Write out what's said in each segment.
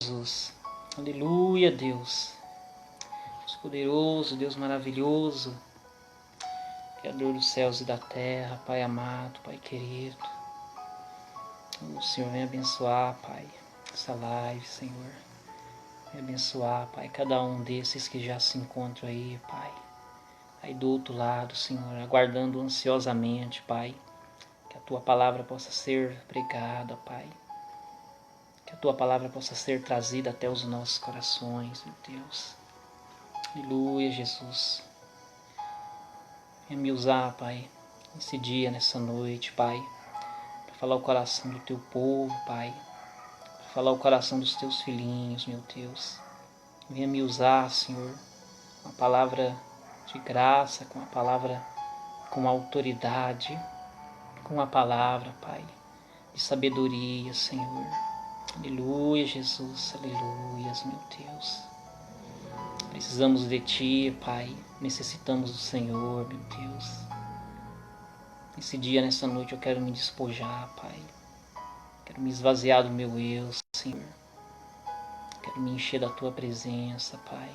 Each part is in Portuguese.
Jesus. Aleluia, Deus. Deus poderoso, Deus maravilhoso, Criador dos céus e da terra, Pai amado, Pai querido. O Senhor vem abençoar, Pai, essa live, Senhor. Vem abençoar, Pai, cada um desses que já se encontram aí, Pai. Aí do outro lado, Senhor, aguardando ansiosamente, Pai, que a Tua palavra possa ser pregada, Pai. Que a Tua palavra possa ser trazida até os nossos corações, meu Deus. Aleluia, Jesus. Venha me usar, Pai, nesse dia, nessa noite, Pai, para falar o coração do Teu povo, Pai, para falar o coração dos Teus filhinhos, meu Deus. Venha me usar, Senhor, com a palavra de graça, com a palavra com autoridade, com a palavra, Pai, de sabedoria, Senhor. Aleluia, Jesus, aleluia, meu Deus. Precisamos de Ti, Pai, necessitamos do Senhor, meu Deus. Nesse dia, nessa noite, eu quero me despojar, Pai. Quero me esvaziar do meu eu, Senhor. Quero me encher da Tua presença, Pai,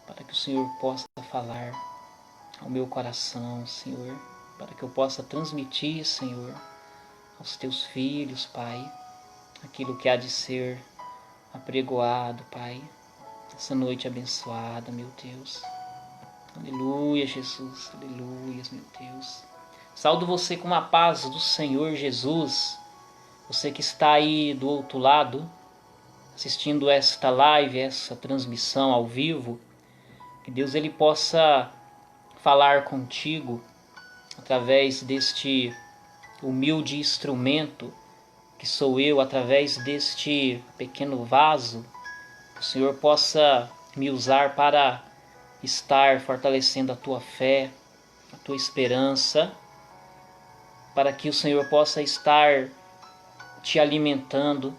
para que o Senhor possa falar ao meu coração, Senhor, para que eu possa transmitir, Senhor, aos Teus filhos, Pai, aquilo que há de ser apregoado, Pai, essa noite abençoada, meu Deus. Aleluia, Jesus, aleluia, meu Deus. Saúdo você com a paz do Senhor Jesus, você que está aí do outro lado, assistindo esta live, essa transmissão ao vivo, que Deus ele possa falar contigo através deste humilde instrumento que sou eu, através deste pequeno vaso, que o Senhor possa me usar para estar fortalecendo a tua fé, a tua esperança, para que o Senhor possa estar te alimentando,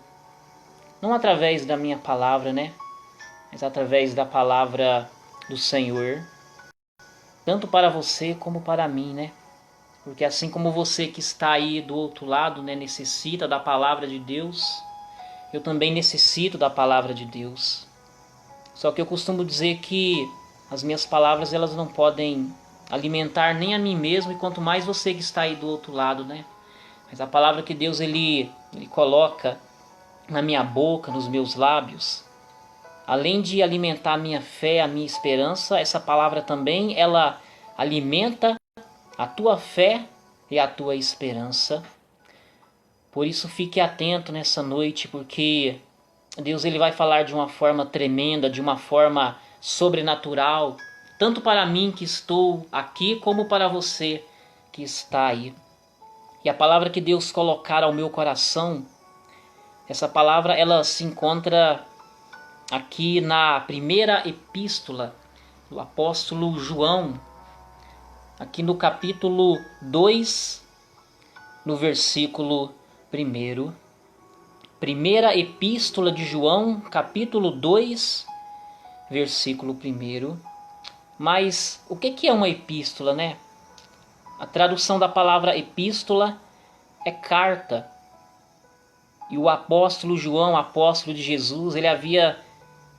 não através da minha palavra, né? Mas através da palavra do Senhor, tanto para você como para mim, né? Porque assim como você que está aí do outro lado, né, necessita da palavra de Deus, eu também necessito da palavra de Deus. Só que eu costumo dizer que as minhas palavras elas não podem alimentar nem a mim mesmo, e quanto mais você que está aí do outro lado, né? Mas a palavra que Deus ele coloca na minha boca, nos meus lábios, além de alimentar a minha fé, a minha esperança, essa palavra também ela alimenta a tua fé e a tua esperança. Por isso fique atento nessa noite, porque Deus ele vai falar de uma forma tremenda, de uma forma sobrenatural, tanto para mim que estou aqui, como para você que está aí. E a palavra que Deus colocar ao meu coração, essa palavra ela se encontra aqui na primeira epístola do apóstolo João, aqui no capítulo 2, no versículo 1. Primeira epístola de João, capítulo 2, versículo 1. Mas o que é uma epístola, né? A tradução da palavra epístola é carta. E o apóstolo João, apóstolo de Jesus, ele havia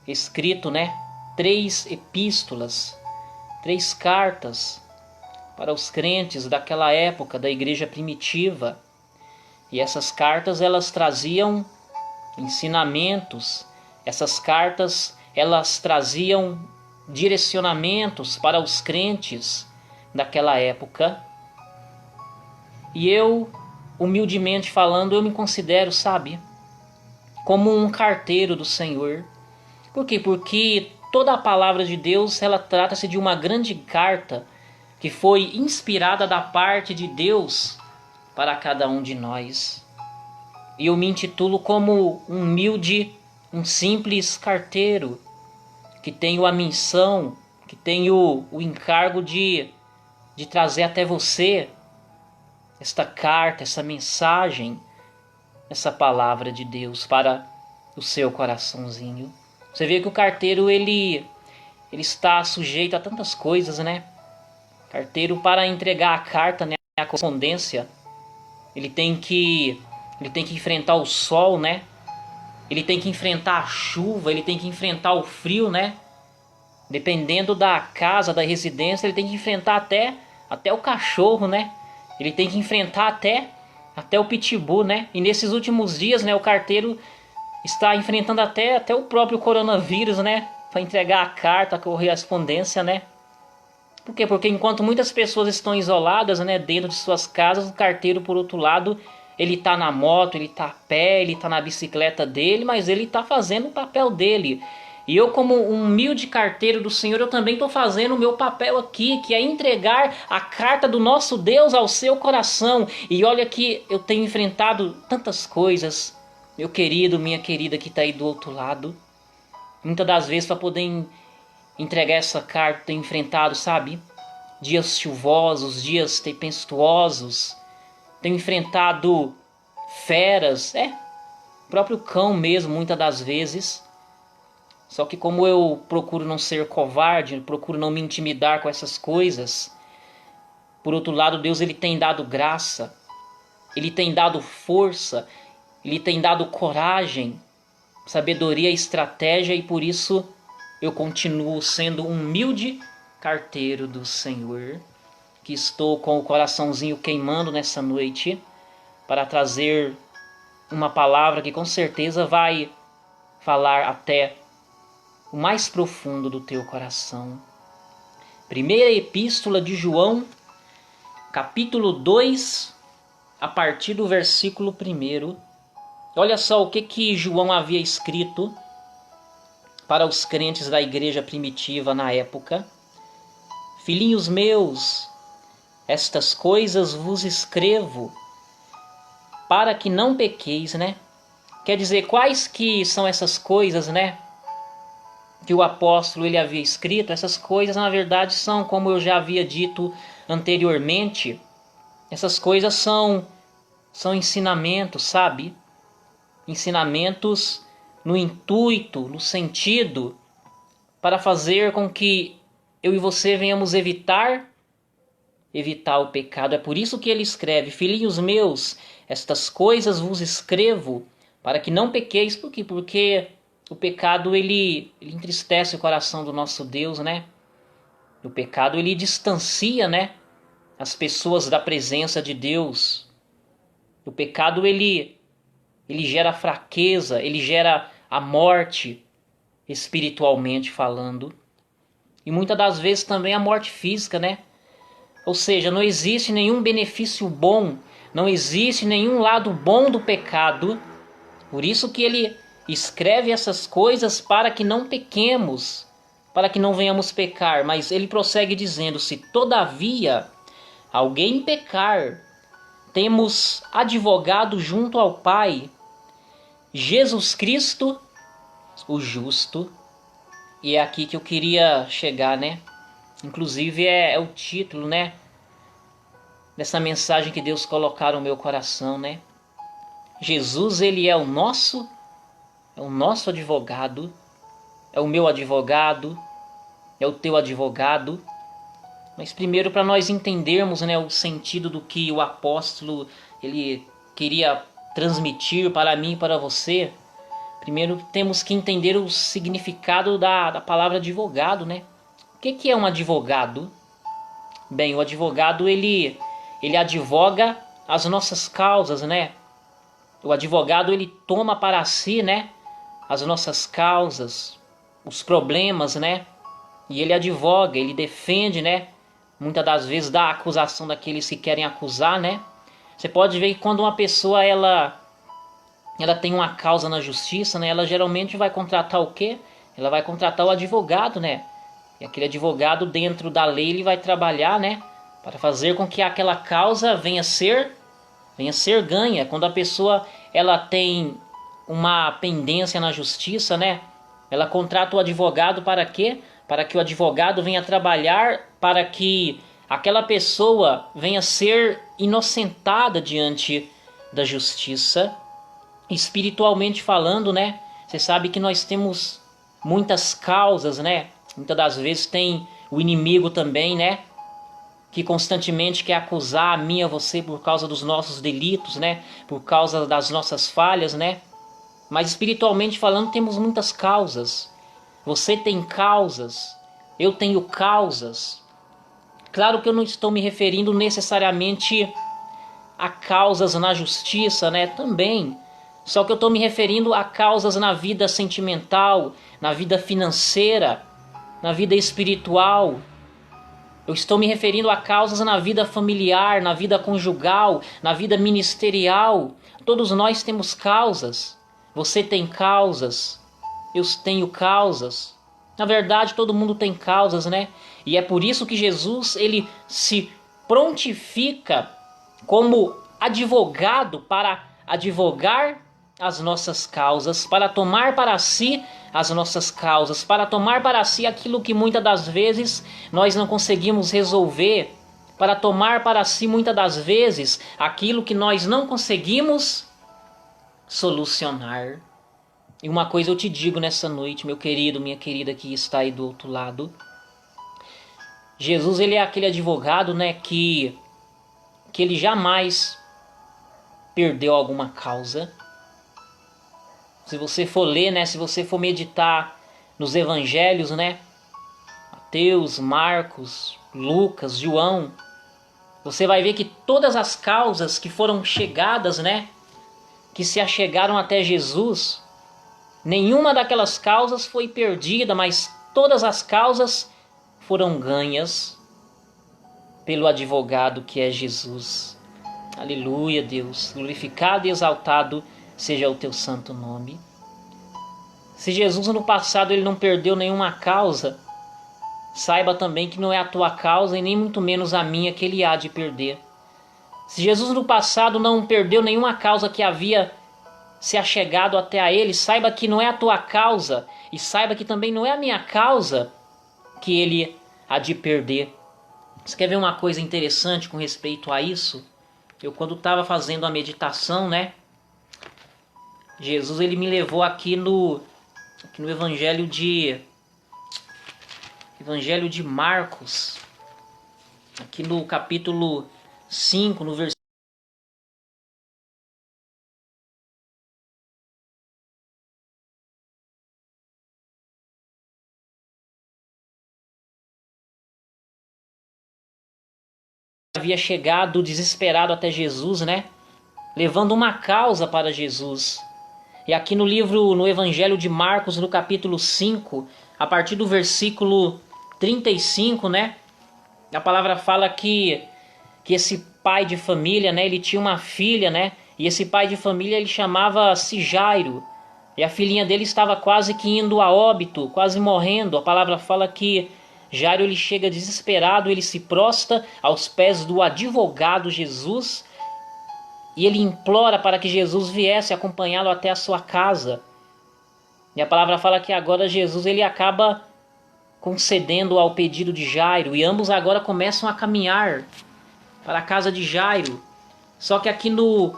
escrito, né, 3 epístolas, 3 cartas para os crentes daquela época, da igreja primitiva. E essas cartas elas traziam ensinamentos, essas cartas elas traziam direcionamentos para os crentes daquela época. E eu, humildemente falando, eu me considero, sabe, como um carteiro do Senhor. Por quê? Porque toda a palavra de Deus, ela trata-se de uma grande carta que foi inspirada da parte de Deus para cada um de nós. E eu me intitulo como um humilde, um simples carteiro, que tenho a missão, que tenho o encargo de trazer até você esta carta, essa mensagem, essa palavra de Deus para o seu coraçãozinho. Você vê que o carteiro ele está sujeito a tantas coisas, né? Carteiro, para entregar a carta, né, a correspondência, ele tem que enfrentar o sol, né? ele tem que enfrentar a chuva, ele tem que enfrentar o frio, né? Dependendo da casa, da residência, ele tem que enfrentar até o cachorro, né? Ele tem que enfrentar até o pitbull, né? E nesses últimos dias, né, o carteiro está enfrentando até o próprio coronavírus, né? Para entregar a carta, a correspondência, né? Por quê? Porque enquanto muitas pessoas estão isoladas, né, dentro de suas casas, o carteiro, por outro lado, ele tá na moto, ele tá a pé, ele tá na bicicleta dele, mas ele tá fazendo o papel dele. E eu, como um humilde carteiro do Senhor, eu também estou fazendo o meu papel aqui, que é entregar a carta do nosso Deus ao seu coração. E olha que eu tenho enfrentado tantas coisas, meu querido, minha querida que está aí do outro lado. Muitas das vezes para poder entregar essa carta, tenho enfrentado, sabe? Dias chuvosos, dias tempestuosos. Tenho enfrentado feras, o próprio cão mesmo, muitas das vezes. Só que como eu procuro não ser covarde, procuro não me intimidar com essas coisas, por outro lado, Deus ele tem dado graça, ele tem dado força, ele tem dado coragem, sabedoria e estratégia, e por isso eu continuo sendo um humilde carteiro do Senhor, que estou com o coraçãozinho queimando nessa noite para trazer uma palavra que com certeza vai falar até o mais profundo do teu coração. Primeira Epístola de João, capítulo 2, a partir do versículo 1. Olha só o que João havia escrito para os crentes da igreja primitiva na época. Filhinhos meus, estas coisas vos escrevo para que não pequeis, né? Quer dizer, quais que são essas coisas, né? Que o apóstolo ele havia escrito. Essas coisas na verdade são, como eu já havia dito anteriormente, essas coisas são ensinamentos, sabe? Ensinamentos no intuito, no sentido para fazer com que eu e você venhamos evitar o pecado. É por isso que ele escreve: filhinhos meus, estas coisas vos escrevo para que não pequeis. Por quê? Porque o pecado ele entristece o coração do nosso Deus, né? O pecado ele distancia, né, as pessoas da presença de Deus. O pecado ele gera fraqueza, ele gera a morte espiritualmente falando. E muitas das vezes também a morte física, né? Ou seja, não existe nenhum benefício bom, não existe nenhum lado bom do pecado. Por isso que ele escreve essas coisas para que não pequemos, para que não venhamos pecar. Mas ele prossegue dizendo: se todavia alguém pecar, temos advogado junto ao Pai, Jesus Cristo, o justo. E é aqui que eu queria chegar, né? Inclusive é o título, né, dessa mensagem que Deus colocar no meu coração, né? Jesus, ele é o nosso advogado, é o meu advogado, é o teu advogado. Mas primeiro, para nós entendermos, né, o sentido do que o apóstolo ele queria transmitir para mim e para você, primeiro temos que entender o significado da palavra advogado, né? O que é um advogado? Bem, o advogado ele advoga as nossas causas, né? O advogado ele toma para si, né, as nossas causas, os problemas, né? E ele advoga, ele defende, né? Muitas das vezes dá acusação daqueles que querem acusar, né? Você pode ver que quando uma pessoa ela tem uma causa na justiça, né? Ela geralmente vai contratar o quê? Ela vai contratar o advogado, né? E aquele advogado, dentro da lei, ele vai trabalhar, né, para fazer com que aquela causa venha ser ganha. Quando a pessoa ela tem uma pendência na justiça, né, ela contrata o advogado para quê? Para que o advogado venha trabalhar para que aquela pessoa venha ser inocentada diante da justiça. Espiritualmente falando, né, você sabe que nós temos muitas causas, né? Muitas das vezes tem o inimigo também, né, que constantemente quer acusar a mim e a você por causa dos nossos delitos, né, por causa das nossas falhas, né. Mas espiritualmente falando, temos muitas causas. Você tem causas, eu tenho causas. Claro que eu não estou me referindo necessariamente a causas na justiça, né? Também. Só que eu estou me referindo a causas na vida sentimental, na vida financeira, na vida espiritual. Eu estou me referindo a causas na vida familiar, na vida conjugal, na vida ministerial. Todos nós temos causas. Você tem causas. Eu tenho causas. Na verdade, todo mundo tem causas, né? E é por isso que Jesus, ele se prontifica como advogado para advogar as nossas causas, para tomar para si as nossas causas, para tomar para si aquilo que muitas das vezes nós não conseguimos resolver, para tomar para si muitas das vezes aquilo que nós não conseguimos solucionar. E uma coisa eu te digo nessa noite, meu querido, minha querida que está aí do outro lado. Jesus, ele é aquele advogado, né, que ele jamais perdeu alguma causa. Se você for ler, né, se você for meditar nos evangelhos, né, Mateus, Marcos, Lucas, João, você vai ver que todas as causas que foram chegadas, né, que se achegaram até Jesus, nenhuma daquelas causas foi perdida, mas todas as causas foram ganhas pelo advogado que é Jesus. Aleluia, Deus. Glorificado e exaltado seja o teu santo nome. Se Jesus no passado ele não perdeu nenhuma causa, saiba também que não é a tua causa e nem muito menos a minha que ele há de perder. Se Jesus no passado não perdeu nenhuma causa que havia se achegado até a ele, saiba que não é a tua causa e saiba que também não é a minha causa que ele há de perder. Você quer ver uma coisa interessante com respeito a isso? Eu quando estava fazendo a meditação, né? Jesus ele me levou aqui no Evangelho de Marcos, aqui no capítulo 5, no versículo havia chegado desesperado até Jesus, né? Levando uma causa para Jesus. E aqui no Evangelho de Marcos, no capítulo 5, a partir do versículo 35, né? A palavra fala que esse pai de família, né? Ele tinha uma filha, né? E esse pai de família, ele chamava-se Jairo. E a filhinha dele estava quase que indo a óbito, quase morrendo. A palavra fala que Jairo ele chega desesperado, ele se prostra aos pés do advogado Jesus e ele implora para que Jesus viesse acompanhá-lo até a sua casa. E a palavra fala que agora Jesus ele acaba concedendo ao pedido de Jairo e ambos agora começam a caminhar para a casa de Jairo. Só que aqui no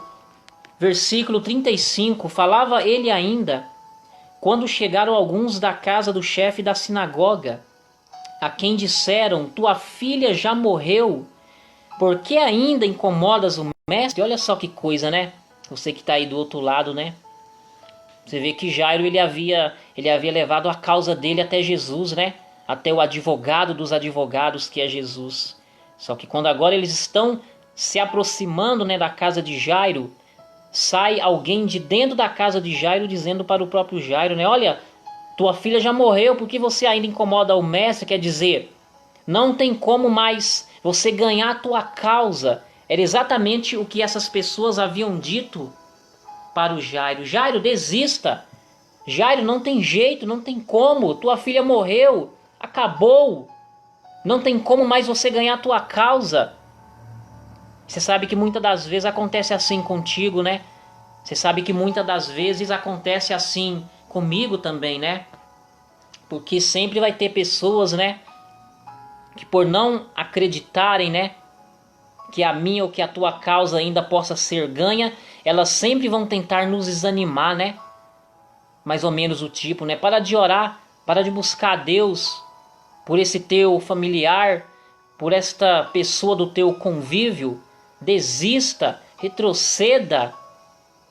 versículo 35 falava ele ainda: quando chegaram alguns da casa do chefe da sinagoga, a quem disseram: tua filha já morreu, por que ainda incomodas o mestre? Olha só que coisa, né? Você que está aí do outro lado, né? Você vê que Jairo ele havia levado a causa dele até Jesus, né? Até o advogado dos advogados que é Jesus. Só que quando agora eles estão se aproximando, né, da casa de Jairo, sai alguém de dentro da casa de Jairo dizendo para o próprio Jairo, né? Olha, tua filha já morreu, por que você ainda incomoda o mestre? Quer dizer, não tem como mais você ganhar a tua causa. Era exatamente o que essas pessoas haviam dito para o Jairo. Jairo, desista. Jairo, não tem jeito, não tem como. Tua filha morreu, acabou. Não tem como mais você ganhar a tua causa. Você sabe que muitas das vezes acontece assim contigo, né? Você sabe que muitas das vezes acontece assim comigo também, né? Porque sempre vai ter pessoas, né, que por não acreditarem, né, que a minha ou que a tua causa ainda possa ser ganha, elas sempre vão tentar nos desanimar, né? Mais ou menos o tipo, né? Para de orar, para de buscar a Deus por esse teu familiar, por esta pessoa do teu convívio. Desista, retroceda.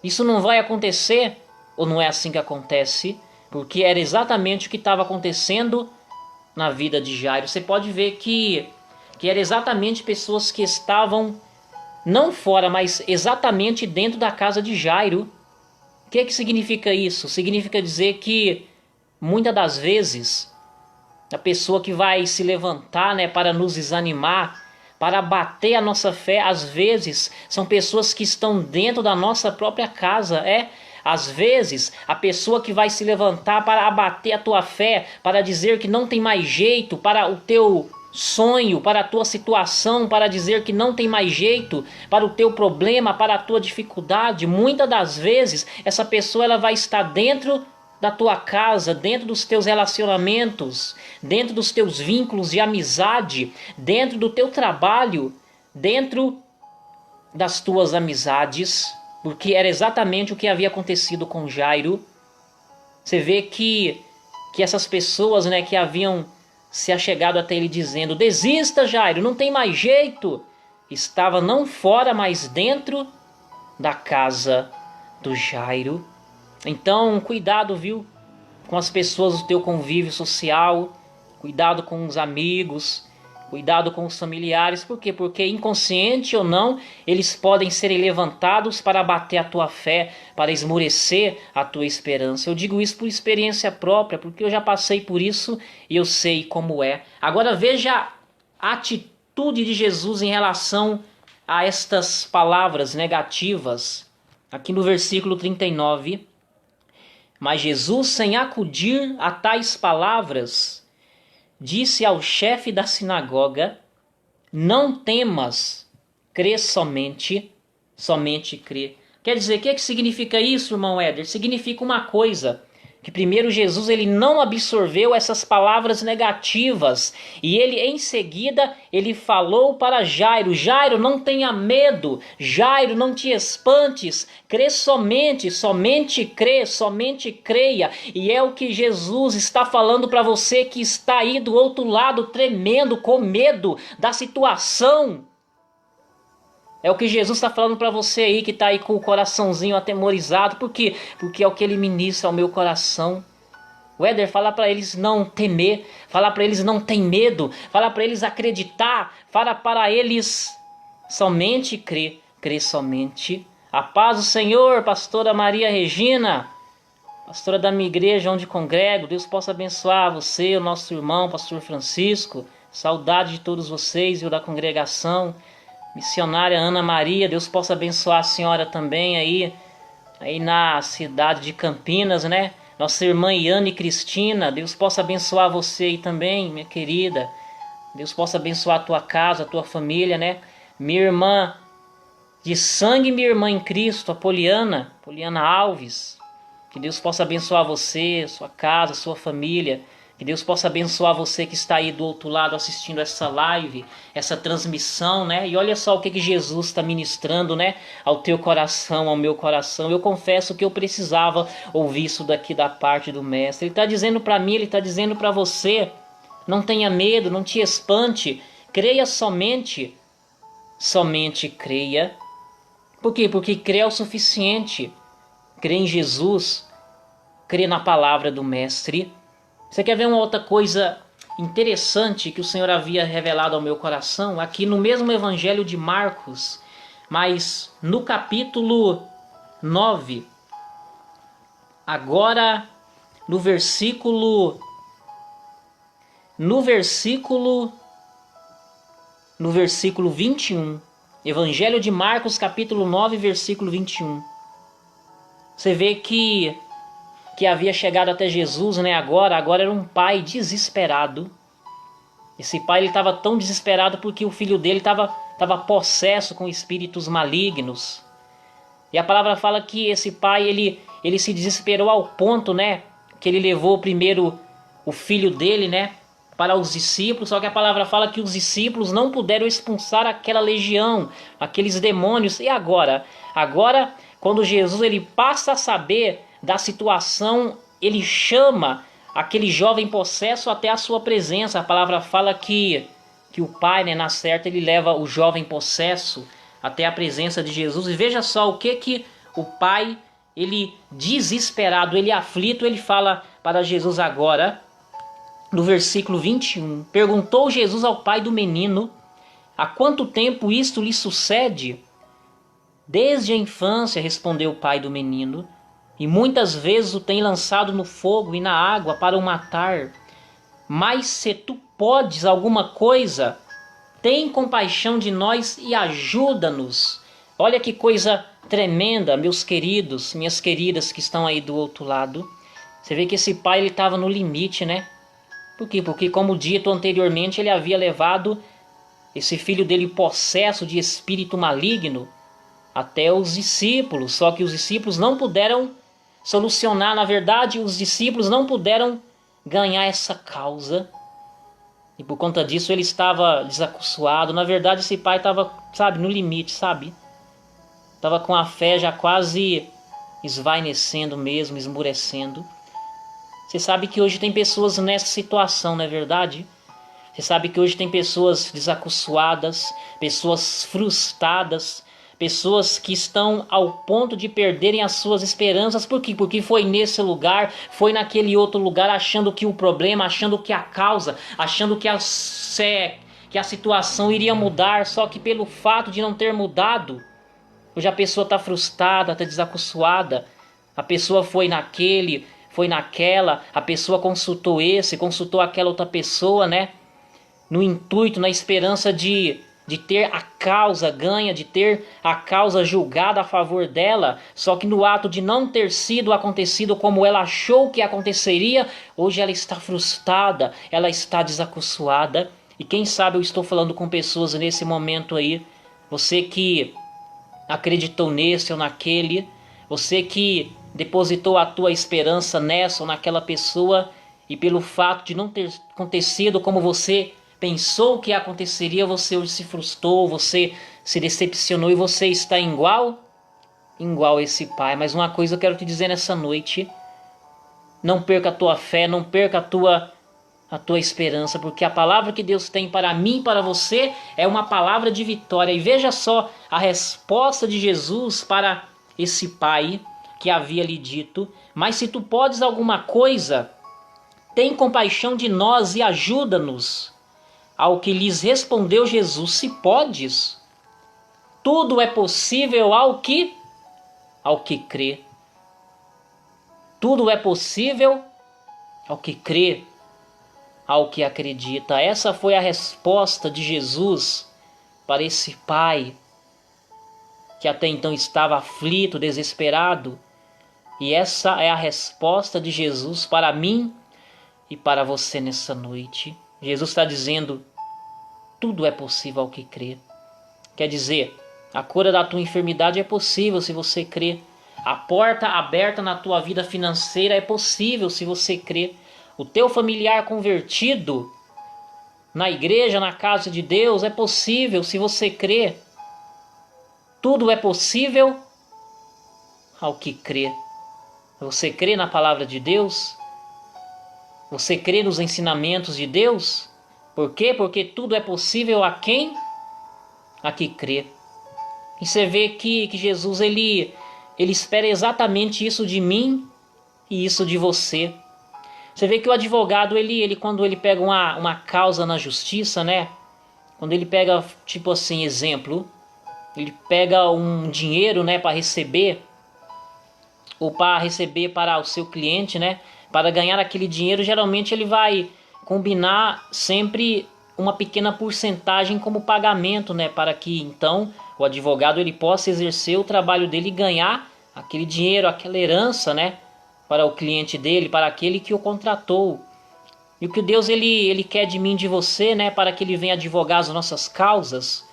Isso não vai acontecer. Ou não é assim que acontece? Porque era exatamente o que estava acontecendo na vida de Jairo. Você pode ver que era exatamente pessoas que estavam não fora, mas exatamente dentro da casa de Jairo. O que significa isso? Significa dizer que muitas das vezes a pessoa que vai se levantar, né, para nos desanimar, para abater a nossa fé, às vezes são pessoas que estão dentro da nossa própria casa. Às vezes a pessoa que vai se levantar para abater a tua fé, para dizer que não tem mais jeito para o teu sonho, para a tua situação, para dizer que não tem mais jeito para o teu problema, para a tua dificuldade, muitas das vezes essa pessoa ela vai estar dentro da tua casa, dentro dos teus relacionamentos, dentro dos teus vínculos de amizade, dentro do teu trabalho, dentro das tuas amizades, porque era exatamente o que havia acontecido com Jairo. Você vê que essas pessoas, né, que haviam se achegado até ele dizendo: desista, Jairo, não tem mais jeito, estava não fora, mas dentro da casa do Jairo. Então, cuidado, viu, com as pessoas do teu convívio social, cuidado com os amigos, cuidado com os familiares. Por quê? Porque inconsciente ou não, eles podem ser levantados para abater a tua fé, para esmorecer a tua esperança. Eu digo isso por experiência própria, porque eu já passei por isso e eu sei como é. Agora veja a atitude de Jesus em relação a estas palavras negativas. Aqui no versículo 39... Mas Jesus, sem acudir a tais palavras, disse ao chefe da sinagoga: não temas, crê somente crê. Quer dizer, o que significa isso, irmão Éder? Significa uma coisa, que primeiro Jesus ele não absorveu essas palavras negativas, e ele em seguida ele falou para Jairo: Jairo, não tenha medo, Jairo, não te espantes, crê somente crê, somente creia. E é o que Jesus está falando para você que está aí do outro lado tremendo, com medo da situação. É o que Jesus está falando para você aí que está aí com o coraçãozinho atemorizado. Por quê? Porque é o que ele ministra ao meu coração. O Éder, fala para eles não temer, fala para eles não ter medo, fala para eles acreditar, fala para eles somente crer, crer somente. A paz do Senhor, pastora Maria Regina, pastora da minha igreja onde congrego. Deus possa abençoar você, o nosso irmão, pastor Francisco. Saudade de todos vocês e o da congregação. Missionária Ana Maria, Deus possa abençoar a senhora também aí na cidade de Campinas, né? Nossa irmã Iane Cristina, Deus possa abençoar você aí também, minha querida. Deus possa abençoar a tua casa, a tua família, né? Minha irmã de sangue, minha irmã em Cristo, a Poliana Alves. Que Deus possa abençoar você, sua casa, sua família. Que Deus possa abençoar você que está aí do outro lado assistindo essa live, essa transmissão, né? E olha só o que Jesus está ministrando, né? Ao teu coração, ao meu coração. Eu confesso que eu precisava ouvir isso daqui da parte do Mestre. Ele está dizendo para mim, ele está dizendo para você: não tenha medo, não te espante, creia somente creia. Por quê? Porque crer é o suficiente. Crer em Jesus, crer na palavra do Mestre. Você quer ver uma outra coisa interessante que o Senhor havia revelado ao meu coração? Aqui no mesmo Evangelho de Marcos, mas no capítulo 9, agora no versículo 21. Evangelho de Marcos, capítulo 9, versículo 21. Você vê que havia chegado até Jesus, né? Agora era um pai desesperado. Esse pai ele estava tão desesperado porque o filho dele estava possesso com espíritos malignos. E a palavra fala que esse pai ele se desesperou ao ponto, né, que ele levou primeiro o filho dele, né, para os discípulos. Só que a palavra fala que os discípulos não puderam expulsar aquela legião, aqueles demônios. E agora, quando Jesus ele passa a saber da situação, ele chama aquele jovem possesso até a sua presença. A palavra fala que o pai, né, na certa, ele leva o jovem possesso até a presença de Jesus. E veja só o que o pai ele desesperado, ele aflito, ele fala para Jesus agora, no versículo 21. Perguntou Jesus ao pai do menino: há quanto tempo isto lhe sucede? Desde a infância, respondeu o pai do menino, e muitas vezes o tem lançado no fogo e na água para o matar. Mas se tu podes alguma coisa, tem compaixão de nós e ajuda-nos. Olha que coisa tremenda, meus queridos, minhas queridas que estão aí do outro lado. Você vê que esse pai ele estava no limite, né? Por quê? Porque, como dito anteriormente, ele havia levado esse filho dele possesso de espírito maligno até os discípulos. Só que os discípulos não puderam solucionar, na verdade, os discípulos não puderam ganhar essa causa. E por conta disso ele estava desacuçoado. Na verdade, esse pai estava, sabe, no limite, sabe? Estava com a fé já quase esvainecendo mesmo, esmurecendo. Você sabe que hoje tem pessoas nessa situação, não é verdade? Você sabe que hoje tem pessoas desacuçoadas, pessoas frustradas, pessoas que estão ao ponto de perderem as suas esperanças. Por quê? Porque foi nesse lugar, foi naquele outro lugar, achando que o problema, achando que a causa, achando que a situação iria mudar, só que pelo fato de não ter mudado, hoje a pessoa está frustrada, está desacuçoada. A pessoa foi naquele, foi naquela, a pessoa consultou esse, consultou aquela outra pessoa, né? No intuito, na esperança de ter a causa ganha, de ter a causa julgada a favor dela. Só que no ato de não ter sido acontecido como ela achou que aconteceria, hoje ela está frustrada, ela está desacuçoada. E quem sabe eu estou falando com pessoas nesse momento aí, você que acreditou nesse ou naquele, você que depositou a tua esperança nessa ou naquela pessoa, e pelo fato de não ter acontecido como você pensou que aconteceria, você hoje se frustrou, você se decepcionou e você está igual esse pai. Mas uma coisa eu quero te dizer nessa noite: não perca a tua fé, não perca a tua esperança, porque a palavra que Deus tem para mim e para você é uma palavra de vitória. E veja só a resposta de Jesus para esse pai que havia lhe dito: mas se tu podes alguma coisa, tem compaixão de nós e ajuda-nos. Ao que lhes respondeu Jesus: se podes, tudo é possível ao que crê. Tudo é possível ao que crê, ao que acredita. Essa foi a resposta de Jesus para esse pai que até então estava aflito, desesperado. E essa é a resposta de Jesus para mim e para você nessa noite. Jesus está dizendo: tudo é possível ao que crê. Quer dizer, a cura da tua enfermidade é possível se você crê. A porta aberta na tua vida financeira é possível se você crê. O teu familiar convertido na igreja, na casa de Deus, é possível se você crê. Tudo é possível ao que crê. Você crê na palavra de Deus? Você crê nos ensinamentos de Deus? Por quê? Porque tudo é possível a quem? A que crê. E você vê que Jesus ele espera exatamente isso de mim e isso de você. Você vê que o advogado, ele quando ele pega uma causa na justiça, né? Quando ele pega, tipo assim, exemplo, ele pega um dinheiro, né, para receber, ou para receber para o seu cliente, né? Para ganhar aquele dinheiro, geralmente ele vai combinar sempre uma pequena porcentagem como pagamento, né? Para que então o advogado ele possa exercer o trabalho dele e ganhar aquele dinheiro, aquela herança, né? Para o cliente dele, para aquele que o contratou. E o que Deus ele quer de mim, de você, né? Para que ele venha advogar as nossas causas.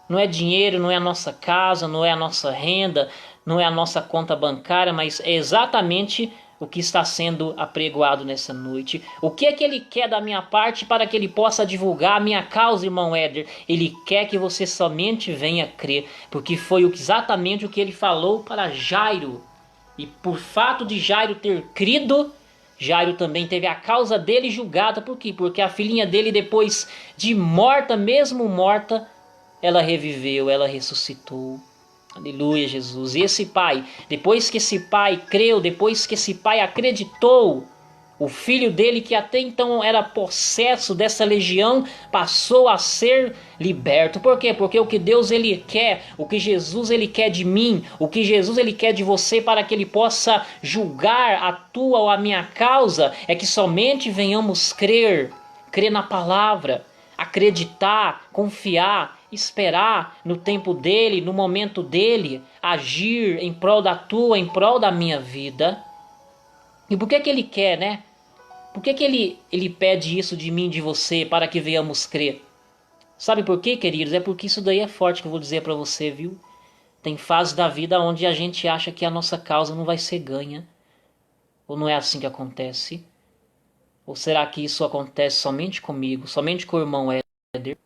Não é dinheiro, não é a nossa casa, não é a nossa renda, não é a nossa conta bancária, mas é exatamente o que está sendo apregoado nessa noite. O que é que ele quer da minha parte para que ele possa divulgar a minha causa, irmão Éder? Ele quer que você somente venha crer, porque foi exatamente o que ele falou para Jairo. E por fato de Jairo ter crido, Jairo também teve a causa dele julgada. Por quê? Porque a filhinha dele, depois de morta, mesmo morta, ela reviveu, ela ressuscitou. Aleluia, Jesus. E esse pai, depois que esse pai creu, depois que esse pai acreditou, o filho dele, que até então era possesso dessa legião, passou a ser liberto. Por quê? Porque o que Deus ele quer, o que Jesus ele quer de mim, o que Jesus ele quer de você, para que ele possa julgar a tua ou a minha causa, é que somente venhamos crer na palavra, acreditar, confiar, esperar no tempo dele, no momento dele, agir em prol da tua, em prol da minha vida. E por que que ele quer, né? Por que que ele pede isso de mim, de você, para que venhamos crer? Sabe por quê, queridos? É porque isso daí é forte que eu vou dizer para você, viu? Tem fases da vida onde a gente acha que a nossa causa não vai ser ganha. Ou não é assim que acontece? Ou será que isso acontece somente comigo, somente com o irmão Éder?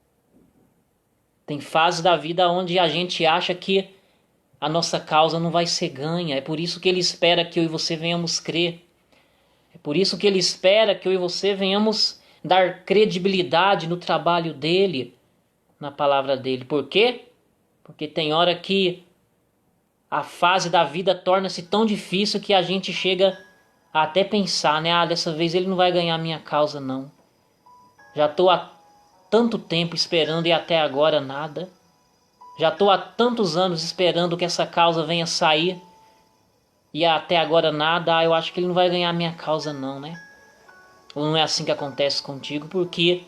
Tem fases da vida onde a gente acha que a nossa causa não vai ser ganha. É por isso que ele espera que eu e você venhamos crer. É por isso que ele espera que eu e você venhamos dar credibilidade no trabalho dele, na palavra dele. Por quê? Porque tem hora que a fase da vida torna-se tão difícil que a gente chega a até pensar, né? Ah, dessa vez ele não vai ganhar minha causa, não. Já estou há tanto tempo esperando e até agora nada. Já estou há tantos anos esperando que essa causa venha sair e até agora nada. Ah, eu acho que ele não vai ganhar minha causa, não, né? Ou não é assim que acontece contigo? Porque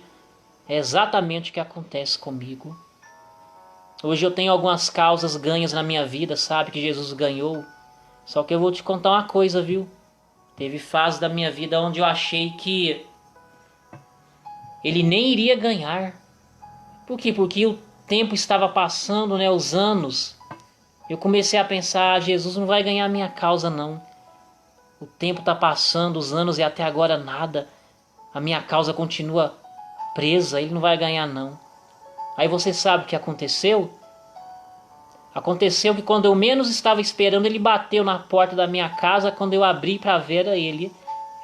é exatamente o que acontece comigo. Hoje eu tenho algumas causas ganhas na minha vida, sabe? Que Jesus ganhou. Só que eu vou te contar uma coisa, viu? Teve fase da minha vida onde eu achei que ele nem iria ganhar. Por quê? Porque o tempo estava passando, né? Os anos. Eu comecei a pensar, Jesus não vai ganhar minha causa, não. O tempo está passando, os anos e até agora nada. A minha causa continua presa, ele não vai ganhar, não. Aí você sabe o que aconteceu? Aconteceu que quando eu menos estava esperando, ele bateu na porta da minha casa. Quando eu abri para ver,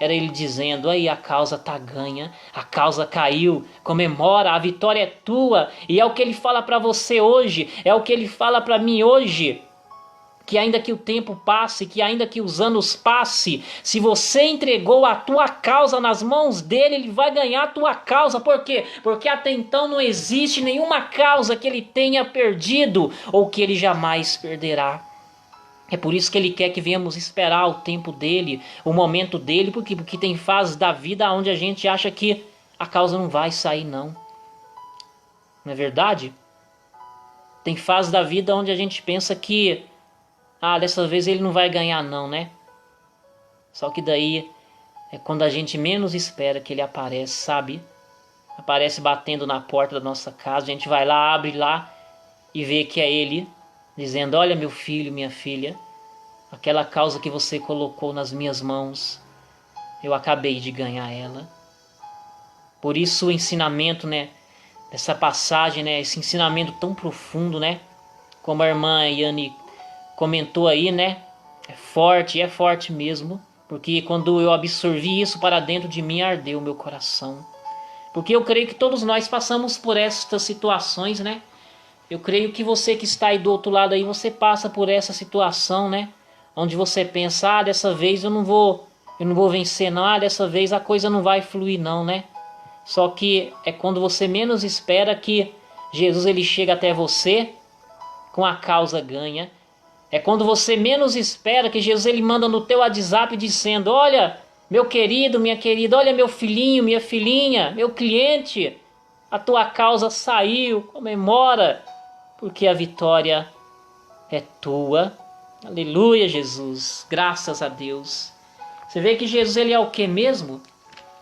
era ele dizendo: aí a causa tá ganha, a causa caiu, comemora, a vitória é tua. E é o que ele fala para você hoje, é o que ele fala para mim hoje. Que ainda que o tempo passe, que ainda que os anos passem, se você entregou a tua causa nas mãos dele, ele vai ganhar a tua causa. Por quê? Porque até então não existe nenhuma causa que ele tenha perdido ou que ele jamais perderá. É por isso que ele quer que venhamos esperar o tempo dele, o momento dele, porque tem fases da vida onde a gente acha que a causa não vai sair, não. Não é verdade? Tem fases da vida onde a gente pensa que dessa vez ele não vai ganhar, não, né? Só que daí é quando a gente menos espera que ele aparece, sabe? Aparece batendo na porta da nossa casa, a gente vai lá, abre lá e vê que é ele, dizendo: olha, meu filho, minha filha, aquela causa que você colocou nas minhas mãos, eu acabei de ganhar ela. Por isso o ensinamento, né, dessa passagem, né, esse ensinamento tão profundo, né? Como a irmã Yane comentou aí, né? É forte mesmo. Porque quando eu absorvi isso para dentro de mim, ardeu o meu coração. Porque eu creio que todos nós passamos por estas situações, né? Eu creio que você que está aí do outro lado aí, você passa por essa situação, né? Onde você pensa, dessa vez eu não vou vencer não, dessa vez a coisa não vai fluir não, né? Só que é quando você menos espera que Jesus ele chega até você com a causa ganha. É quando você menos espera que Jesus ele manda no teu WhatsApp dizendo: olha, meu querido, minha querida, olha meu filhinho, minha filhinha, meu cliente, a tua causa saiu, comemora, porque a vitória é tua. Aleluia, Jesus, graças a Deus. Você vê que Jesus ele é o que mesmo?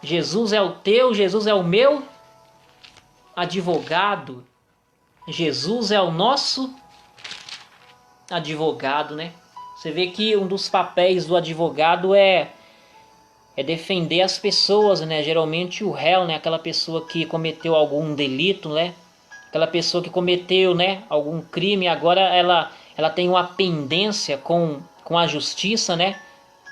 Jesus é o teu, Jesus é o meu advogado. Jesus é o nosso advogado, né? Você vê que um dos papéis do advogado é defender as pessoas, né? Geralmente o réu, né? Aquela pessoa que cometeu algum delito, né? Aquela pessoa que cometeu, né? Algum crime, agora ela tem uma pendência com a justiça, né?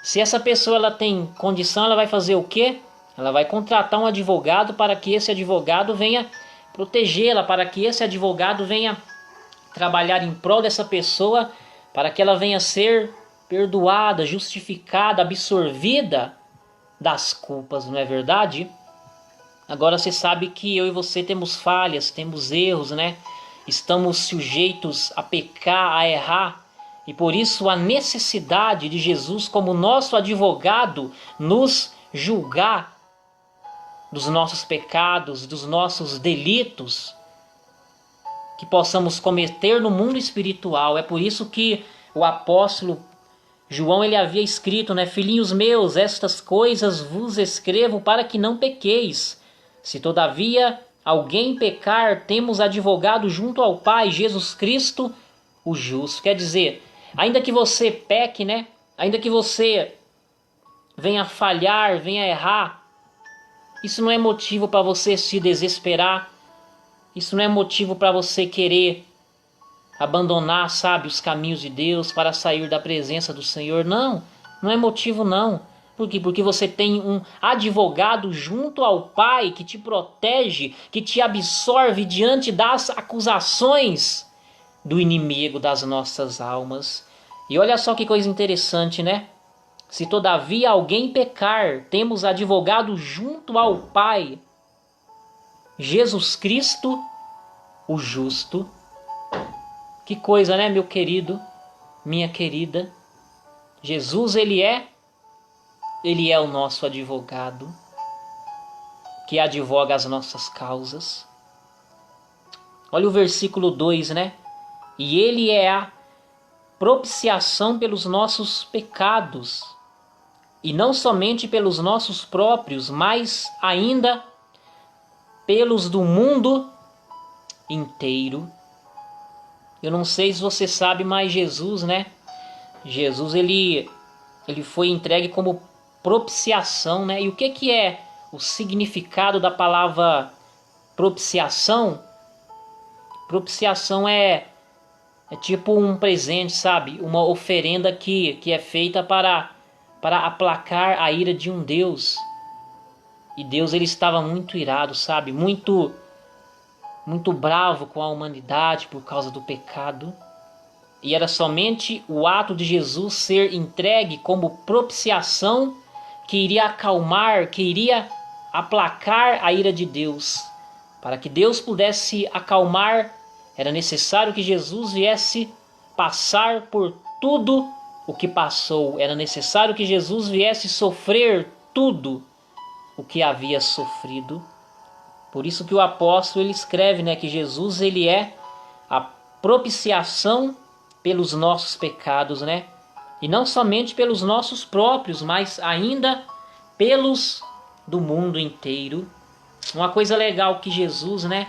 Se essa pessoa ela tem condição, ela vai fazer o quê? Ela vai contratar um advogado para que esse advogado venha protegê-la, para que esse advogado venha trabalhar em prol dessa pessoa para que ela venha a ser perdoada, justificada, absorvida das culpas, não é verdade? Agora você sabe que eu e você temos falhas, temos erros, né? Estamos sujeitos a pecar, a errar. E por isso a necessidade de Jesus como nosso advogado nos julgar dos nossos pecados, dos nossos delitos que possamos cometer no mundo espiritual. É por isso que o apóstolo João ele havia escrito, né? Filhinhos meus, estas coisas vos escrevo para que não pequeis. Se todavia alguém pecar, temos advogado junto ao Pai, Jesus Cristo, o justo. Quer dizer, ainda que você peque, né? Ainda que você venha falhar, venha errar, isso não é motivo para você se desesperar. Isso não é motivo para você querer abandonar, sabe, os caminhos de Deus para sair da presença do Senhor. Não, não é motivo não. Por quê? Porque você tem um advogado junto ao Pai que te protege, que te absorve diante das acusações do inimigo das nossas almas. E olha só que coisa interessante, né? Se todavia alguém pecar, temos advogado junto ao Pai, Jesus Cristo, o justo. Que coisa, né, meu querido, minha querida? Jesus, ele é o nosso advogado, que advoga as nossas causas. Olha o versículo 2, né? E ele é a propiciação pelos nossos pecados, e não somente pelos nossos próprios, mas ainda pelos do mundo inteiro. Eu não sei se você sabe, mas Jesus, né? Jesus, ele foi entregue como propiciação, né? E o que é o significado da palavra propiciação? Propiciação é tipo um presente, sabe? Uma oferenda que é feita para aplacar a ira de um Deus. E Deus, ele estava muito irado, sabe? Muito bravo com a humanidade por causa do pecado. E era somente o ato de Jesus ser entregue como propiciação que iria acalmar, que iria aplacar a ira de Deus. Para que Deus pudesse acalmar, era necessário que Jesus viesse passar por tudo o que passou. Era necessário que Jesus viesse sofrer tudo o que havia sofrido. Por isso que o apóstolo ele escreve, né, que Jesus ele é a propiciação pelos nossos pecados, né? E não somente pelos nossos próprios, mas ainda pelos do mundo inteiro. Uma coisa legal que Jesus, né,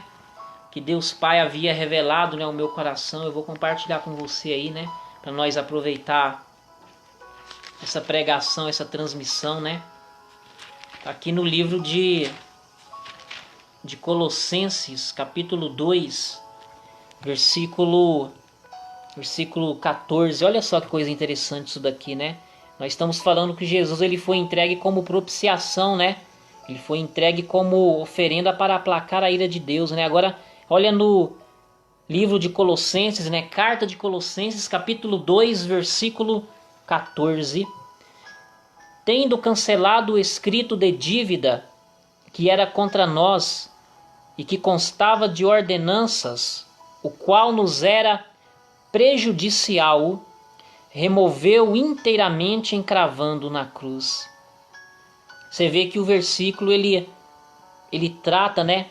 que Deus Pai havia revelado, né, ao meu coração, eu vou compartilhar com você aí, né, para nós aproveitar essa pregação, essa transmissão, né? Tá aqui no livro de Colossenses, capítulo 2, versículo 14. Olha só que coisa interessante isso daqui, né? Nós estamos falando que Jesus ele foi entregue como propiciação, né? Ele foi entregue como oferenda para aplacar a ira de Deus, né? Agora, olha no livro de Colossenses, né? Carta de Colossenses, capítulo 2, versículo 14. Tendo cancelado o escrito de dívida que era contra nós e que constava de ordenanças, o qual nos era prejudicial, removeu inteiramente encravando na cruz. Você vê que o versículo ele trata, né,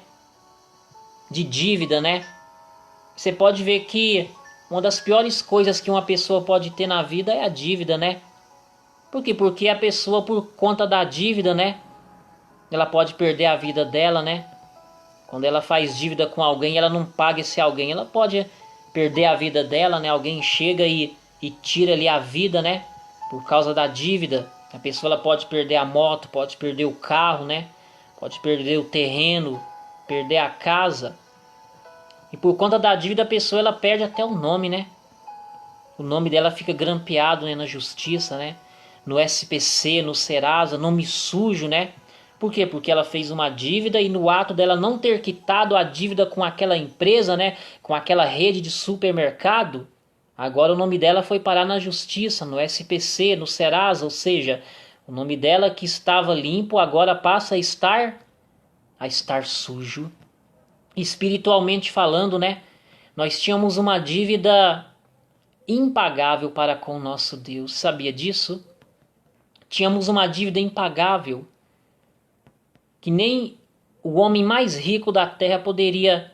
de dívida, né? Você pode ver que uma das piores coisas que uma pessoa pode ter na vida é a dívida, né? Por quê? Porque a pessoa, por conta da dívida, né, ela pode perder a vida dela, né? Quando ela faz dívida com alguém, ela não paga esse alguém, ela pode perder a vida dela, né? Alguém chega e tira ali a vida, né? Por causa da dívida. A pessoa ela pode perder a moto, pode perder o carro, né? Pode perder o terreno, perder a casa. E por conta da dívida a pessoa ela perde até o nome, né? O nome dela fica grampeado, né, na justiça, né? No SPC, no Serasa, nome sujo, né? Por quê? Porque ela fez uma dívida e no ato dela não ter quitado a dívida com aquela empresa, né, com aquela rede de supermercado, agora o nome dela foi parar na justiça, no SPC, no Serasa, ou seja, o nome dela que estava limpo agora passa a estar sujo. Espiritualmente falando, né, nós tínhamos uma dívida impagável para com o nosso Deus. Sabia disso? Tínhamos uma dívida impagável que nem o homem mais rico da terra poderia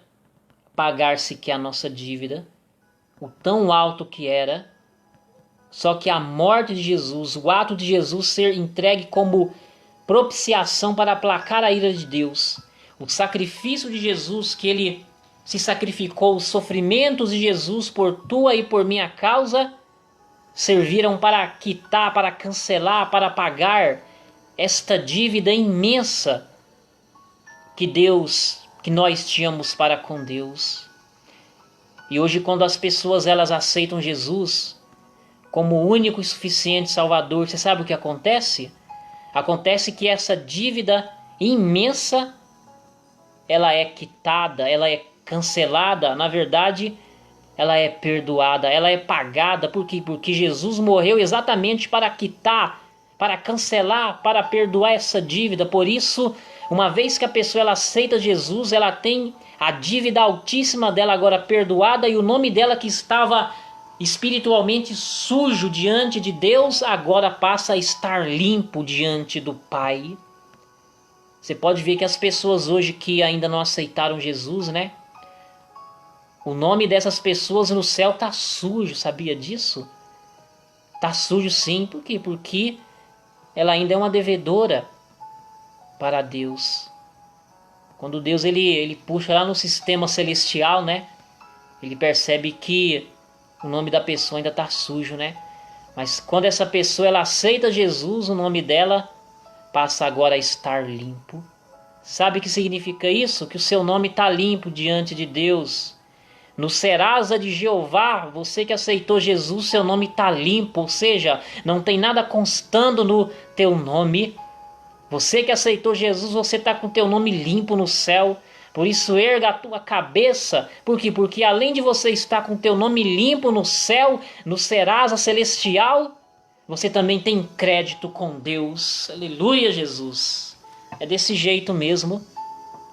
pagar sequer a nossa dívida, o tão alto que era. Só que a morte de Jesus, o ato de Jesus ser entregue como propiciação para aplacar a ira de Deus, o sacrifício de Jesus, que ele se sacrificou, os sofrimentos de Jesus por tua e por minha causa, serviram para quitar, para cancelar, para pagar esta dívida imensa que nós tínhamos para com Deus. E hoje, quando as pessoas elas aceitam Jesus como o único e suficiente Salvador, você sabe o que acontece? Acontece que essa dívida imensa, ela é quitada, ela é cancelada, na verdade, ela é perdoada, ela é pagada. Por quê? Porque Jesus morreu exatamente para quitar, para cancelar, para perdoar essa dívida. Por isso, uma vez que a pessoa ela aceita Jesus, ela tem a dívida altíssima dela agora perdoada e o nome dela que estava espiritualmente sujo diante de Deus, agora passa a estar limpo diante do Pai. Você pode ver que as pessoas hoje que ainda não aceitaram Jesus, né? O nome dessas pessoas no céu tá sujo, sabia disso? Tá sujo sim, por quê? Porque ela ainda é uma devedora para Deus. Quando Deus ele puxa lá no sistema celestial, né? Ele percebe que o nome da pessoa ainda está sujo, né? Mas quando essa pessoa ela aceita Jesus, o nome dela passa agora a estar limpo. Sabe o que significa isso? Que o seu nome está limpo diante de Deus. No Serasa de Jeová, você que aceitou Jesus, seu nome está limpo. Ou seja, não tem nada constando no teu nome. Você que aceitou Jesus, você está com teu nome limpo no céu. Por isso erga a tua cabeça. Por quê? Porque além de você estar com teu nome limpo no céu, no Serasa celestial, você também tem crédito com Deus. Aleluia, Jesus. É desse jeito mesmo.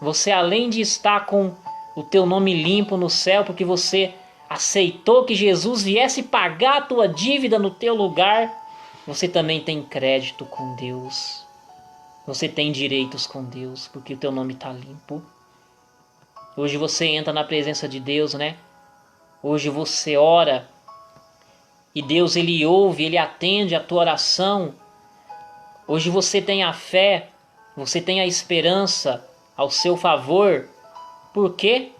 Você além de estar com o teu nome limpo no céu, porque você aceitou que Jesus viesse pagar a tua dívida no teu lugar, você também tem crédito com Deus. Você tem direitos com Deus, porque o teu nome está limpo. Hoje você entra na presença de Deus, né? Hoje você ora e Deus ele ouve, ele atende a tua oração. Hoje você tem a fé, você tem a esperança ao seu favor. Por quê?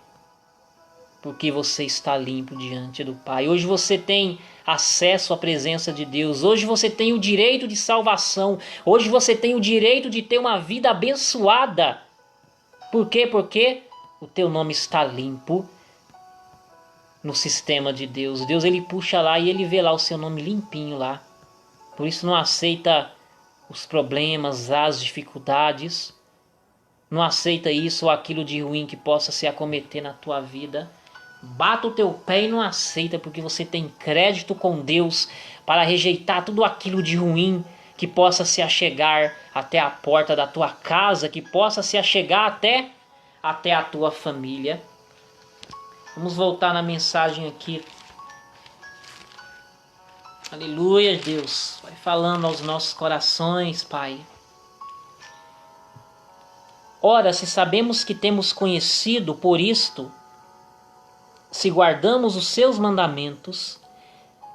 Porque você está limpo diante do Pai. Hoje você tem acesso à presença de Deus. Hoje você tem o direito de salvação. Hoje você tem o direito de ter uma vida abençoada. Por quê? Porque o teu nome está limpo no sistema de Deus. Deus ele puxa lá e ele vê lá o seu nome limpinho lá. Por isso não aceita os problemas, as dificuldades. Não aceita isso ou aquilo de ruim que possa se acometer na tua vida. Bata o teu pé e não aceita, porque você tem crédito com Deus para rejeitar tudo aquilo de ruim que possa se achegar até a porta da tua casa, que possa se achegar até a tua família. Vamos voltar na mensagem aqui. Aleluia, Deus. Vai falando aos nossos corações, Pai. Ora, se sabemos que temos conhecido por isto, se guardamos os seus mandamentos,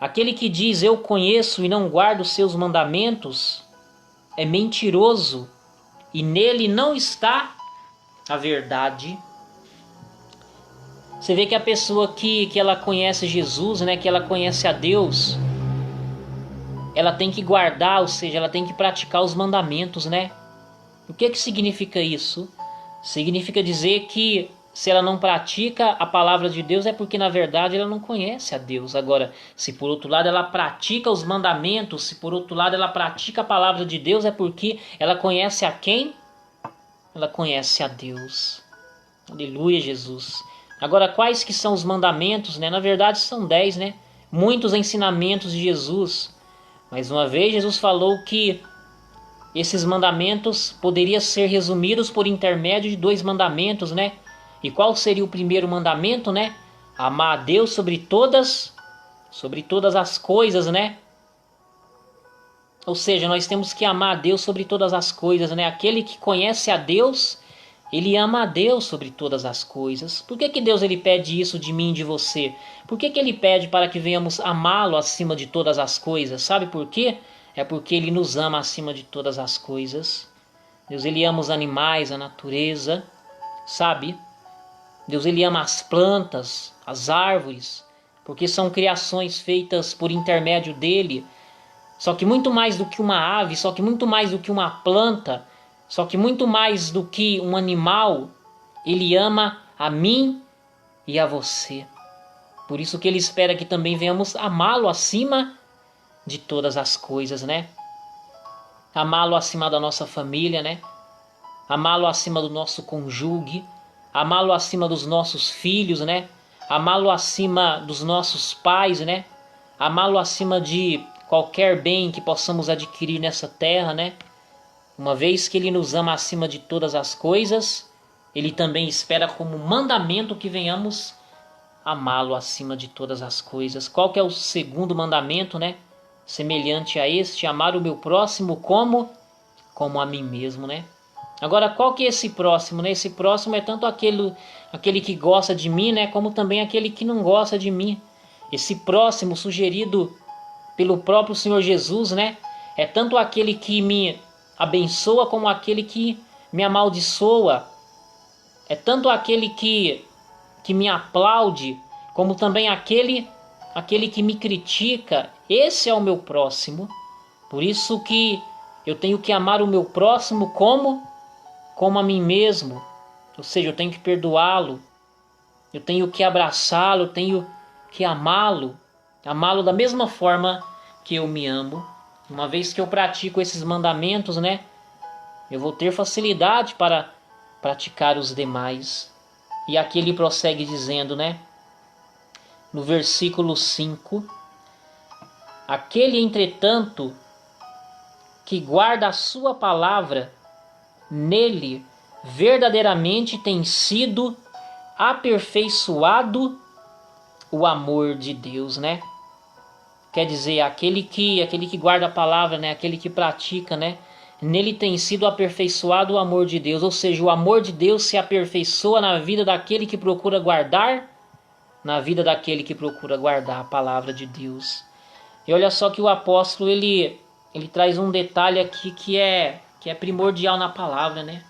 aquele que diz eu conheço e não guardo os seus mandamentos, é mentiroso e nele não está a verdade. Você vê que a pessoa que ela conhece Jesus, né, que ela conhece a Deus, ela tem que guardar, ou seja, ela tem que praticar os mandamentos, né? O que significa isso? Significa dizer que se ela não pratica a palavra de Deus é porque na verdade ela não conhece a Deus. Agora, se por outro lado ela pratica os mandamentos, se por outro lado ela pratica a palavra de Deus é porque ela conhece a quem? ela conhece a Deus. Aleluia, Jesus. Agora, quais que são os mandamentos, né? Na verdade, são 10, né? Muitos ensinamentos de Jesus. Mais uma vez, Jesus falou que esses mandamentos poderiam ser resumidos por intermédio de 2 mandamentos, né? E qual seria o primeiro mandamento, né? Amar a Deus sobre todas as coisas, né? Ou seja, nós temos que amar a Deus sobre todas as coisas, né? Aquele que conhece a Deus, ele ama a Deus sobre todas as coisas. Por que Deus ele pede isso de mim e de você? Por que ele pede para que venhamos amá-lo acima de todas as coisas? Sabe por quê? É porque ele nos ama acima de todas as coisas. Deus ele ama os animais, a natureza, sabe? Deus ele ama as plantas, as árvores, porque são criações feitas por intermédio dele. Só que muito mais do que uma ave, só que muito mais do que uma planta, só que muito mais do que um animal, ele ama a mim e a você. Por isso que ele espera que também venhamos amá-lo acima de todas as coisas, né? Amá-lo acima da nossa família, né? Amá-lo acima do nosso cônjuge, amá-lo acima dos nossos filhos, né? Amá-lo acima dos nossos pais, né? Amá-lo acima de qualquer bem que possamos adquirir nessa terra, né? Uma vez que ele nos ama acima de todas as coisas, ele também espera como mandamento que venhamos amá-lo acima de todas as coisas. Qual que é o segundo mandamento, né? Semelhante a este, amar o meu próximo como a mim mesmo, né? Agora, qual que é esse próximo, né? Esse próximo é tanto aquele que gosta de mim, né? Como também aquele que não gosta de mim. Esse próximo sugerido pelo próprio Senhor Jesus, né? É tanto aquele que me abençoa como aquele que me amaldiçoa. É tanto aquele que me aplaude, como também aquele que me critica. Esse é o meu próximo. Por isso que eu tenho que amar o meu próximo como a mim mesmo. Ou seja, eu tenho que perdoá-lo, eu tenho que abraçá-lo, eu tenho que amá-lo da mesma forma que eu me amo. Uma vez que eu pratico esses mandamentos, né, eu vou ter facilidade para praticar os demais. E aqui ele prossegue dizendo, né, no versículo 5: aquele, entretanto, que guarda a sua palavra, nele verdadeiramente tem sido aperfeiçoado o amor de Deus, né? Quer dizer, aquele que guarda a palavra, né? Aquele que pratica, né? Nele tem sido aperfeiçoado o amor de Deus. Ou seja, o amor de Deus se aperfeiçoa na vida daquele que procura guardar, na vida daquele que procura guardar a palavra de Deus. E olha só que o apóstolo, ele traz um detalhe aqui que é primordial na palavra, né?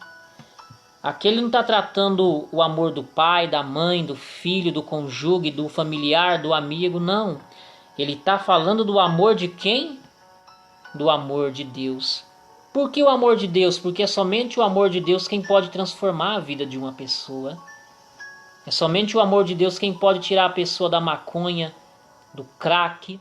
Aqui ele não está tratando o amor do pai, da mãe, do filho, do cônjuge, do familiar, do amigo, não. Ele está falando do amor de quem? Do amor de Deus. Por que o amor de Deus? Porque é somente o amor de Deus quem pode transformar a vida de uma pessoa. É somente o amor de Deus quem pode tirar a pessoa da maconha, do crack,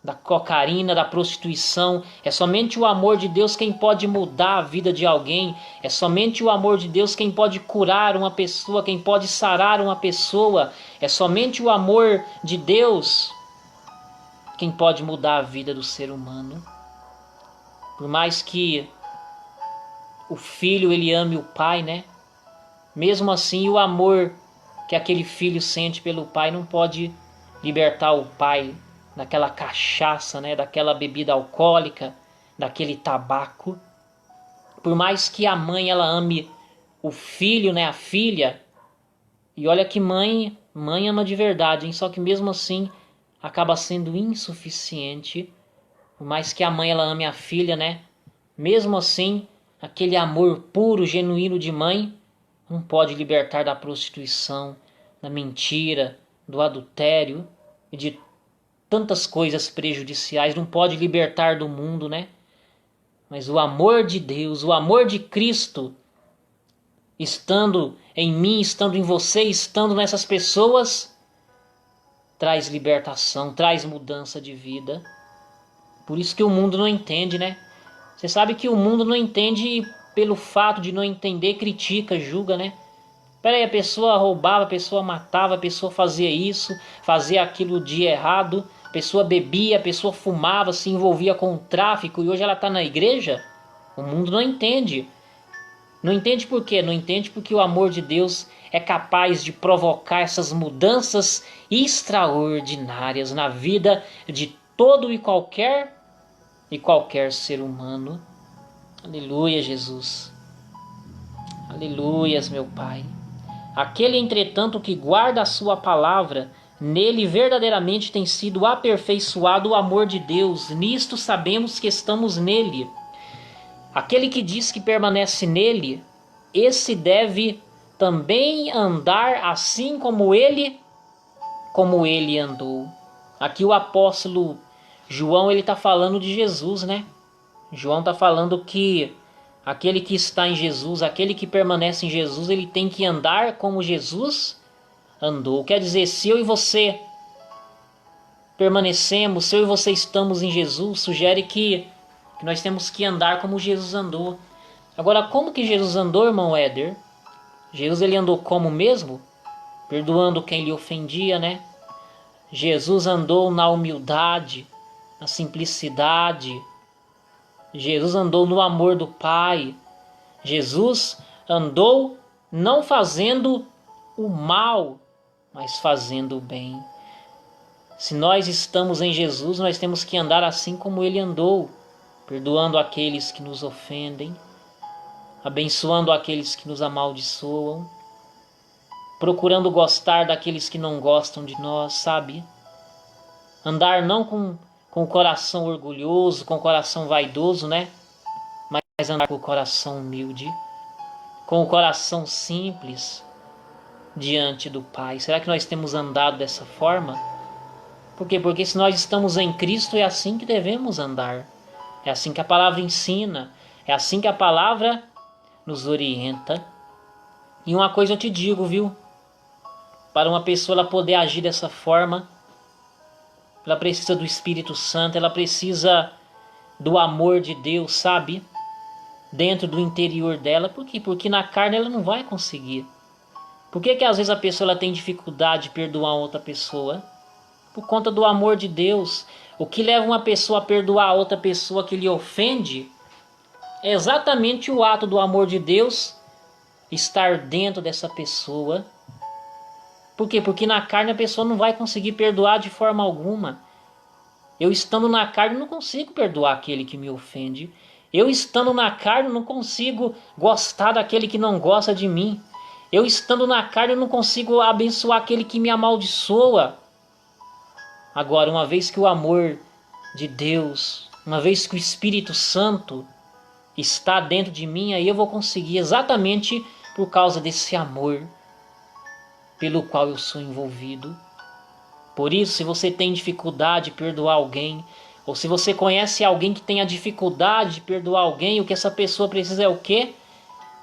da cocaína, da prostituição. É somente o amor de Deus quem pode mudar a vida de alguém. É somente o amor de Deus quem pode curar uma pessoa, quem pode sarar uma pessoa. É somente o amor de Deus quem pode mudar a vida do ser humano. Por mais que o filho ele ame o pai, né? Mesmo assim, o amor que aquele filho sente pelo pai não pode libertar o pai daquela cachaça, né? Daquela bebida alcoólica, daquele tabaco. Por mais que a mãe ela ame o filho, né? A filha. E olha que mãe ama de verdade, hein? Só que mesmo assim acaba sendo insuficiente. Por mais que a mãe ela ame a filha, né? Mesmo assim, aquele amor puro, genuíno de mãe não pode libertar da prostituição, da mentira, do adultério e de tantas coisas prejudiciais, não pode libertar do mundo, né? Mas o amor de Deus, o amor de Cristo, estando em mim, estando em você, estando nessas pessoas, traz libertação, traz mudança de vida. Por isso que o mundo não entende, né? Você sabe que o mundo não entende pelo fato de não entender, critica, julga, né? Peraí, a pessoa roubava, a pessoa matava, a pessoa fazia isso, fazia aquilo de errado, a pessoa bebia, a pessoa fumava, se envolvia com o tráfico e hoje ela está na igreja? O mundo não entende. Não entende por quê? Não entende porque o amor de Deus é capaz de provocar essas mudanças extraordinárias na vida de todo e qualquer ser humano. Aleluia, Jesus. Aleluias, meu Pai. Aquele, entretanto, que guarda a sua palavra, nele verdadeiramente tem sido aperfeiçoado o amor de Deus. Nisto sabemos que estamos nele. Aquele que diz que permanece nele, esse deve também andar assim como ele andou. Aqui o apóstolo João, ele está falando de Jesus, né? João está falando que aquele que está em Jesus, aquele que permanece em Jesus, ele tem que andar como Jesus andou. Quer dizer, se eu e você permanecemos, se eu e você estamos em Jesus, sugere que nós temos que andar como Jesus andou. Agora, como que Jesus andou, irmão Éder? Jesus, ele andou como mesmo? Perdoando quem lhe ofendia, né? Jesus andou na humildade, na simplicidade. Jesus andou no amor do Pai. Jesus andou não fazendo o mal, mas fazendo o bem. Se nós estamos em Jesus, nós temos que andar assim como ele andou, perdoando aqueles que nos ofendem, abençoando aqueles que nos amaldiçoam, procurando gostar daqueles que não gostam de nós, sabe? Andar não com o coração orgulhoso, com o coração vaidoso, né? Mas andar com o coração humilde, com o coração simples diante do Pai. Será que nós temos andado dessa forma? Por quê? Porque se nós estamos em Cristo, é assim que devemos andar. É assim que a palavra ensina. É assim que a palavra nos orienta. E uma coisa eu te digo, viu? Para uma pessoa ela poder agir dessa forma, ela precisa do Espírito Santo, ela precisa do amor de Deus, sabe? Dentro do interior dela. Por quê? Porque na carne ela não vai conseguir. Por que às vezes a pessoa ela tem dificuldade de perdoar outra pessoa? Por conta do amor de Deus. O que leva uma pessoa a perdoar a outra pessoa que lhe ofende é exatamente o ato do amor de Deus estar dentro dessa pessoa. Por quê? Porque na carne a pessoa não vai conseguir perdoar de forma alguma. Eu estando na carne não consigo perdoar aquele que me ofende. Eu estando na carne não consigo gostar daquele que não gosta de mim. Eu estando na carne não consigo abençoar aquele que me amaldiçoa. Agora, uma vez que o amor de Deus, uma vez que o Espírito Santo está dentro de mim, aí eu vou conseguir, exatamente por causa desse amor pelo qual eu sou envolvido. Por isso, se você tem dificuldade de perdoar alguém, ou se você conhece alguém que tenha dificuldade de perdoar alguém, o que essa pessoa precisa é o quê?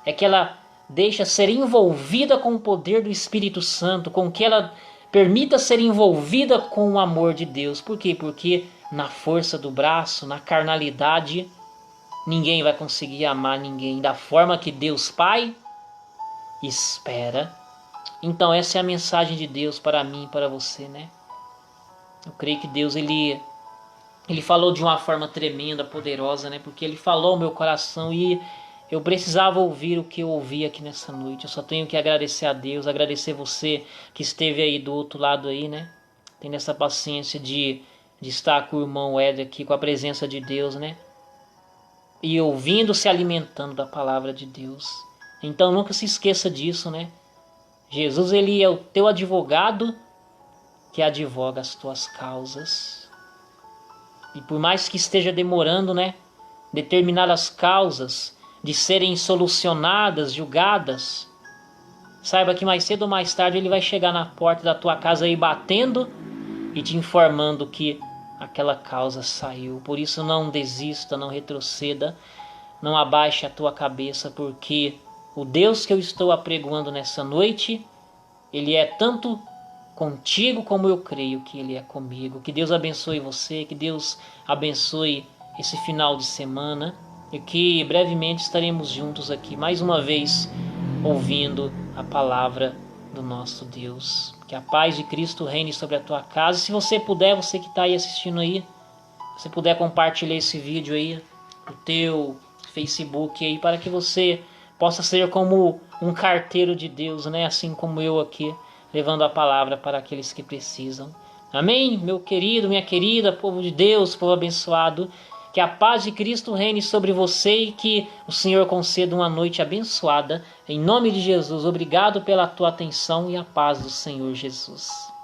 É que ela deixa ser envolvida com o poder do Espírito Santo, com que ela permita ser envolvida com o amor de Deus. Por quê? Porque na força do braço, na carnalidade, ninguém vai conseguir amar ninguém da forma que Deus Pai espera. Então essa é a mensagem de Deus para mim e para você, né? Eu creio que Deus, ele falou de uma forma tremenda, poderosa, né? Porque ele falou ao meu coração e eu precisava ouvir o que eu ouvi aqui nessa noite. Eu só tenho que agradecer a Deus, agradecer você que esteve aí do outro lado aí, né? Tendo essa paciência de estar com o irmão Éder aqui, com a presença de Deus, né? E ouvindo, se alimentando da palavra de Deus. Então nunca se esqueça disso, né? Jesus, ele é o teu advogado que advoga as tuas causas. E por mais que esteja demorando, né? Determinadas causas de serem solucionadas, julgadas, saiba que mais cedo ou mais tarde ele vai chegar na porta da tua casa aí batendo e te informando que aquela causa saiu. Por isso não desista, não retroceda, não abaixe a tua cabeça, porque o Deus que eu estou apregoando nessa noite, ele é tanto contigo como eu creio que ele é comigo. Que Deus abençoe você, que Deus abençoe esse final de semana. e que brevemente estaremos juntos aqui, mais uma vez, ouvindo a palavra do nosso Deus. Que a paz de Cristo reine sobre a tua casa. E se você puder, você que está aí assistindo aí, se puder compartilhar esse vídeo aí no teu Facebook aí, para que você possa ser como um carteiro de Deus, né? Assim como eu aqui, levando a palavra para aqueles que precisam. Amém? Meu querido, minha querida, povo de Deus, povo abençoado. Que a paz de Cristo reine sobre você e que o Senhor conceda uma noite abençoada. Em nome de Jesus, obrigado pela tua atenção e a paz do Senhor Jesus.